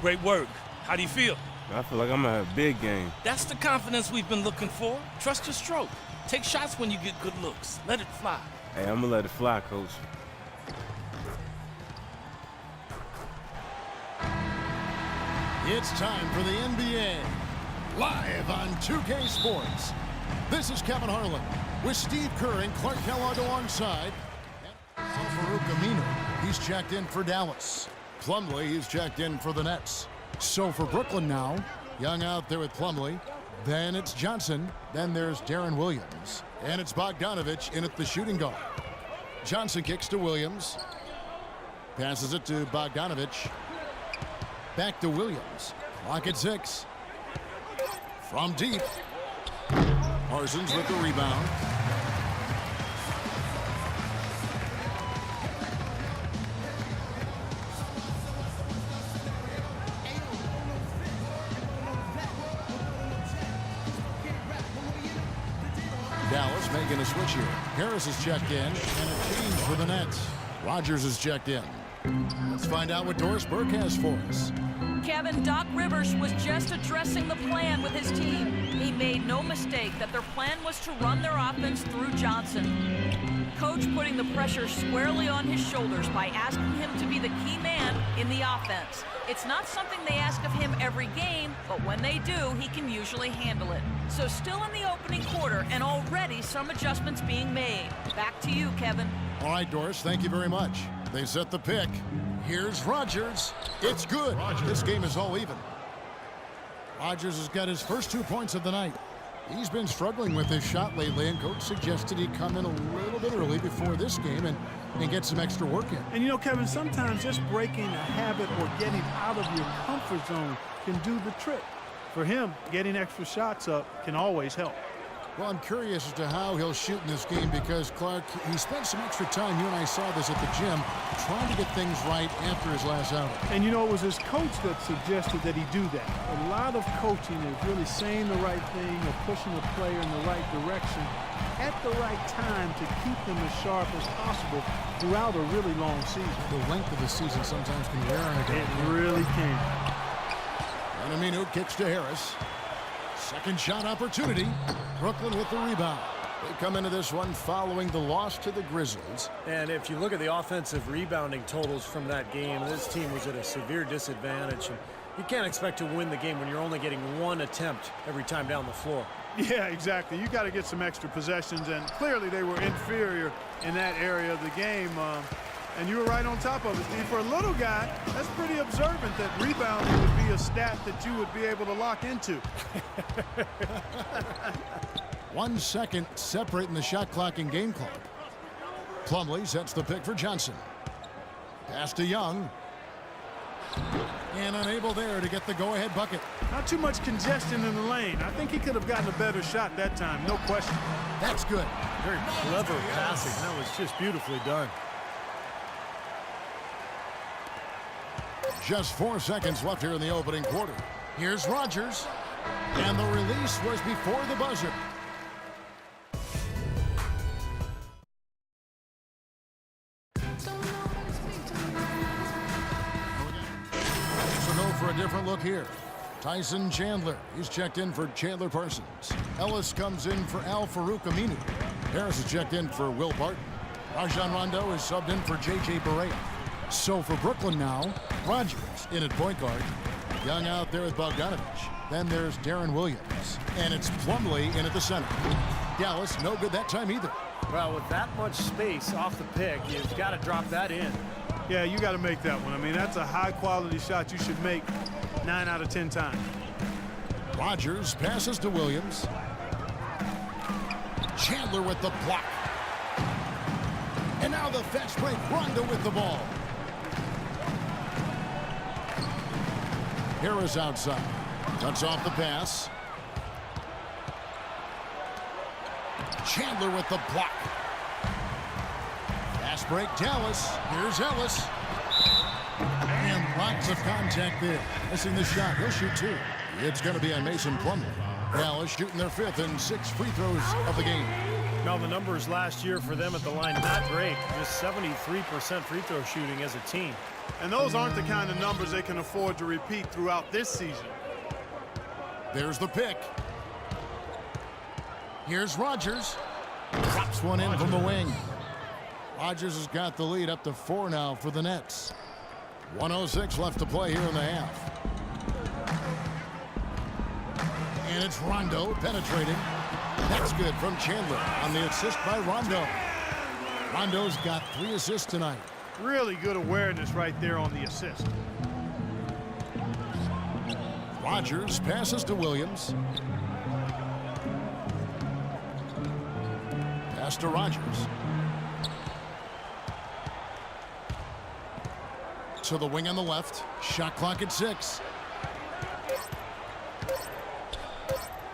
Great work. How do you feel? I feel like I'm gonna have a big game. That's the confidence we've been looking for. Trust your stroke. Take shots when you get good looks. Let it fly. Hey, I'm gonna let it fly, Coach. It's time for the NBA, live on 2K Sports. This is Kevin Harlan with Steve Kerr and Clark Kellogg alongside. Farouk Aminu, he's checked in for Dallas. Plumlee, he's checked in for the Nets. So for Brooklyn now, Young out there with Plumlee. Then it's Johnson. Then there's Darren Williams. And it's Bogdanovich in at the shooting guard. Johnson kicks to Williams. Passes it to Bogdanovich. Back to Williams. Clock at 6. From deep. Parsons with the rebound. Dallas making a switch here. Harris is checked in, and a change for the Nets. Rogers is checked in. Let's find out what Doris Burke has for us. Kevin, Doc Rivers was just addressing the plan with his team. He made no mistake that their plan was to run their offense through Johnson. Coach putting the pressure squarely on his shoulders by asking him to be the key man in the offense. It's not something they ask of him every game, but when they do, he can usually handle it. So still in the opening quarter, and already some adjustments being made. Back to you, Kevin. All right, Doris, thank you very much. They set the pick. Here's Rogers. It's good. This game is all even. Rogers has got his first 2 points of the night. He's been struggling with his shot lately, and coach suggested he come in a little bit early before this game and get some extra work in. And you know, Kevin, sometimes just breaking a habit or getting out of your comfort zone can do the trick. For him, getting extra shots up can always help. Well, I'm curious as to how he'll shoot in this game because, Clark, he spent some extra time, you and I saw this at the gym, trying to get things right after his last outing. And, you know, it was his coach that suggested that he do that. A lot of coaching is really saying the right thing or pushing a player in the right direction at the right time to keep them as sharp as possible throughout a really long season. The length of the season sometimes can wear on a guy. It really can. And Aminu kicks to Harris. Second shot opportunity. Brooklyn with the rebound. They come into this one following the loss to the Grizzlies. And if you look at the offensive rebounding totals from that game, this team was at a severe disadvantage. And you can't expect to win the game when you're only getting one attempt every time down the floor. Yeah, exactly. You got to get some extra possessions, and clearly they were inferior in that area of the game. And you were right on top of it, Steve. For a little guy, that's pretty observant that rebounding would be a stat that you would be able to lock into. 1 second separating the shot clock and game clock. Plumlee sets the pick for Johnson. Pass to Young. And unable there to get the go-ahead bucket. Not too much congestion in the lane. I think he could have gotten a better shot that time, no question. That's good. Very clever passing. That was just beautifully done. Just 4 seconds left here in the opening quarter. Here's Rogers. And the release was before the buzzer. So go for a different look here. Tyson Chandler. He's checked in for Chandler Parsons. Ellis comes in for Farouk Aminu. Harris is checked in for Will Barton. Rajon Rondo is subbed in for J.J. Barea. So for Brooklyn now, Rogers in at point guard. Young out there with Bogdanovich. Then there's Darren Williams. And it's Plumlee in at the center. Dallas, no good that time either. Well, with that much space off the pick, you've got to drop that in. Yeah, you got to make that one. I mean, that's a high-quality shot you should make 9 out of 10 times. Rogers passes to Williams. Chandler with the block. And now the fast break. Rondo with the ball. Harris outside. Cuts off the pass. Chandler with the block. Fast break, Dallas. Here's Ellis. And lots of contact there. Missing the shot. He'll shoot 2. It's going to be on Mason Plumlee. Dallas shooting their 5th and 6 free throws of the game. Now, the numbers last year for them at the line, not great. Just 73% free throw shooting as a team. And those aren't the kind of numbers they can afford to repeat throughout this season. There's the pick. Here's Rogers. Drops one in from the wing. Rogers has got the lead up to 4 now for the Nets. 1:06 left to play here in the half. And it's Rondo penetrating. That's good from Chandler on the assist by Rondo. Rondo's got 3 assists tonight. Really good awareness right there on the assist. Rogers passes to Williams. Pass to Rogers. To the wing on the left. Shot clock at 6.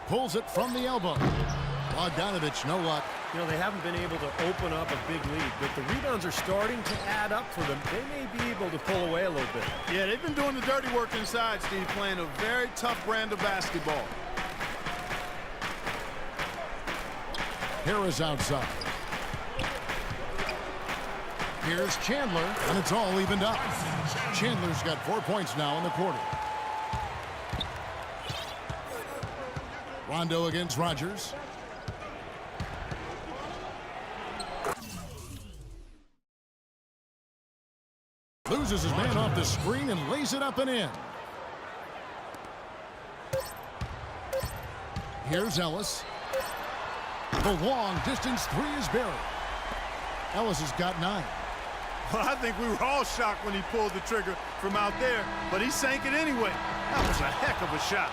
Pulls it from the elbow. Bogdanovich, no luck. You know, they haven't been able to open up a big lead, but the rebounds are starting to add up for them. They may be able to pull away a little bit. Yeah, they've been doing the dirty work inside, Steve, playing a very tough brand of basketball. Harris outside. Here's Chandler, and it's all evened up. Chandler's got 4 points now in the quarter. Rondo against Rogers. Loses his man off the screen and lays it up and in. Here's Ellis. The long distance 3 is buried. Ellis has got 9. Well, I think we were all shocked when he pulled the trigger from out there, but he sank it anyway. That was a heck of a shot.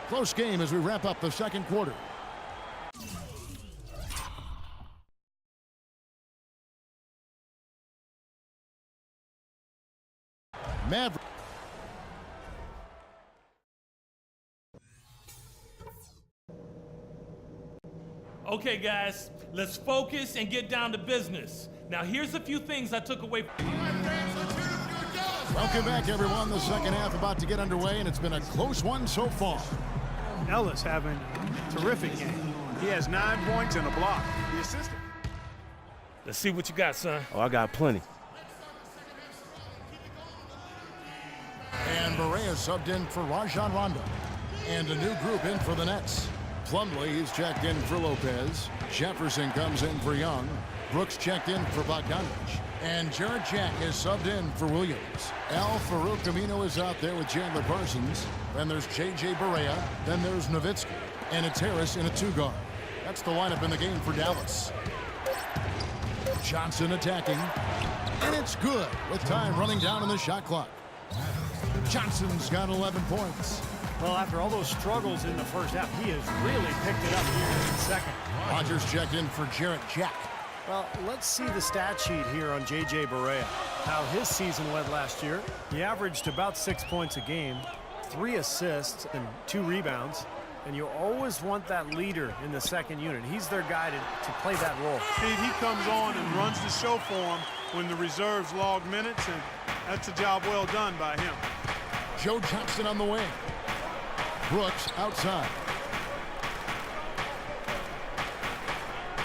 Close game as we wrap up the second quarter. Mavericks. Okay, guys, let's focus and get down to business. Now, here's a few things I took away. Welcome back, everyone. The second half about to get underway, and it's been a close one so far. Ellis having a terrific game. He has 9 points and a block. The assistant. Let's see what you got, son. Oh, I got plenty. And Barea subbed in for Rajon Rondo. And a new group in for the Nets. Plumlee is checked in for Lopez. Jefferson comes in for Young. Brooks checked in for Bogdanovich. And Jarrett Jack is subbed in for Williams. Al Farouk Amino is out there with Chandler Parsons. Then there's J.J. Barea. Then there's Nowitzki. And it's Harris in a 2-guard. That's the lineup in the game for Dallas. Johnson attacking. And it's good with time running down on the shot clock. Johnson's got 11 points. Well, after all those struggles in the first half, he has really picked it up here in the second. Rogers checked in for Jarrett Jack. Well, let's see the stat sheet here on J.J. Barea. How his season went last year. He averaged about 6 points a game, 3 assists, and 2 rebounds. And you always want that leader in the second unit. He's their guy to play that role. Steve, he comes on and runs the show for him when the reserves log minutes, and that's a job well done by him. Joe Johnson on the wing. Brooks outside.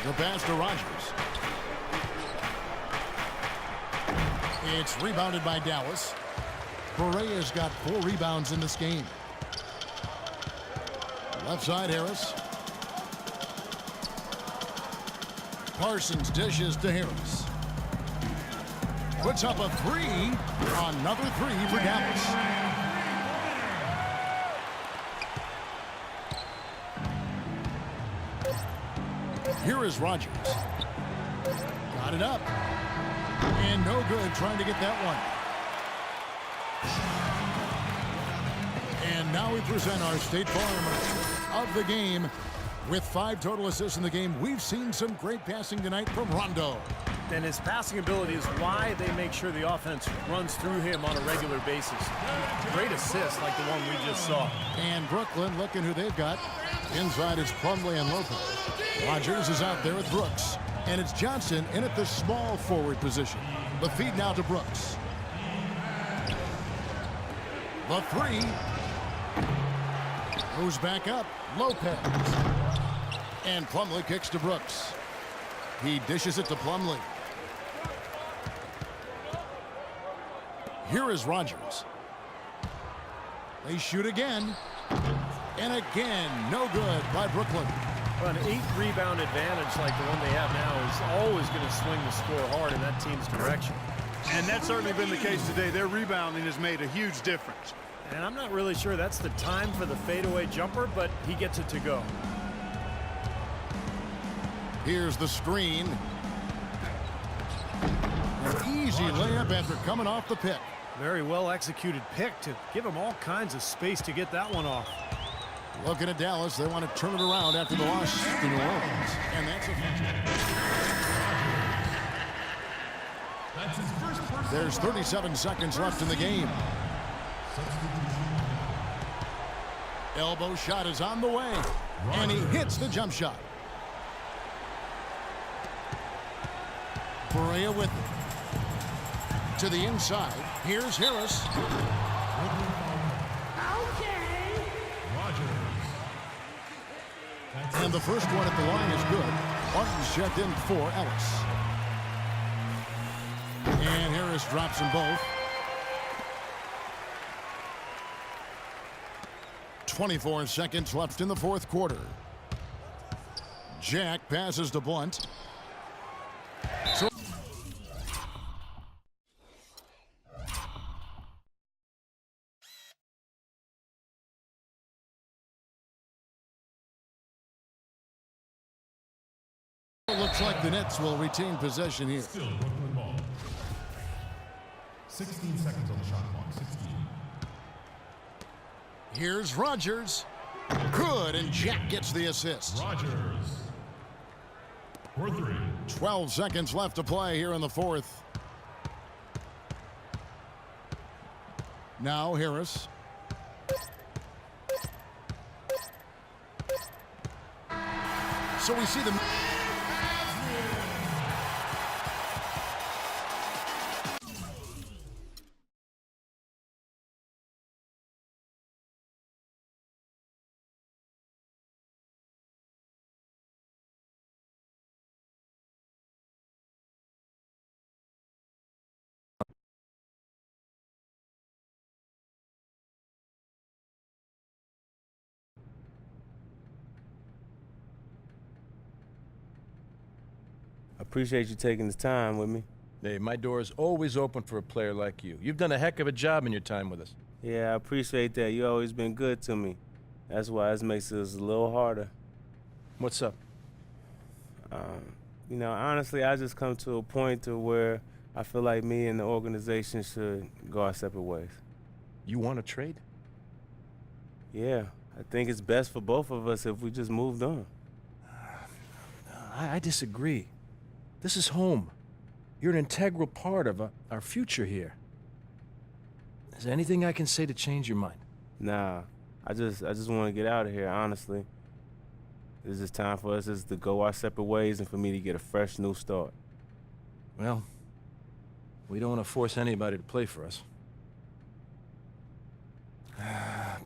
The pass to Rogers. It's rebounded by Dallas. Barea's got 4 rebounds in this game. Left side, Harris. Parsons dishes to Harris. Puts up a 3. Another 3 for Dallas. Here is Rogers. Got it up. And no good trying to get that one. And now we present our State Farm of the game. With 5 total assists in the game, we've seen some great passing tonight from Rondo. And his passing ability is why they make sure the offense runs through him on a regular basis. Great assist like the one we just saw. And Brooklyn looking who they've got. Inside is Plumlee and Lopez. Rogers is out there with Brooks. And it's Johnson in at the small forward position. The feed now to Brooks. The 3. Goes back up. Lopez. And Plumlee kicks to Brooks. He dishes it to Plumlee. Here is Rogers. They shoot again. And again, no good by Brooklyn. Well, an 8-rebound advantage like the one they have now is always going to swing the score hard in that team's direction. And that's certainly been the case today. Their rebounding has made a huge difference. And I'm not really sure that's the time for the fadeaway jumper, but he gets it to go. Here's the screen. An easy layup after coming off the pick. Very well executed pick to give him all kinds of space to get that one off. Looking at Dallas, they want to turn it around after the loss to New Orleans. And that's a There's 37 seconds left in the game. Elbow shot is on the way. And he hits the jump shot. Barea with it. To the inside. Here's Harris. And the first one at the line is good. Martin's checked in for Ellis. And Harris drops them both. 24 seconds left in the fourth quarter. Jack passes to Blunt. So looks like the Nets will retain possession here. Still Brooklyn ball. 16 seconds on the shot clock. 16. Here's Rogers. Good, and Jack gets the assist. Rogers. For 3. 12 seconds left to play here in the fourth. Now Harris. So we see the I appreciate you taking the time with me. Hey, my door is always open for a player like you. You've done a heck of a job in your time with us. Yeah, I appreciate that. You always been good to me. That's why this makes this a little harder. What's up? You know, honestly, I just come to a point to where I feel like me and the organization should go our separate ways. You want to trade? Yeah, I think it's best for both of us if we just moved on. I disagree. This is home. You're an integral part of our future here. Is there anything I can say to change your mind? Nah, I just want to get out of here, honestly. It's just time for us just to go our separate ways and for me to get a fresh new start. Well, we don't want to force anybody to play for us.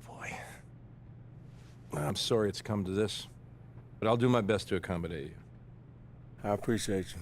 Boy. I'm sorry it's come to this, but I'll do my best to accommodate you. I appreciate you.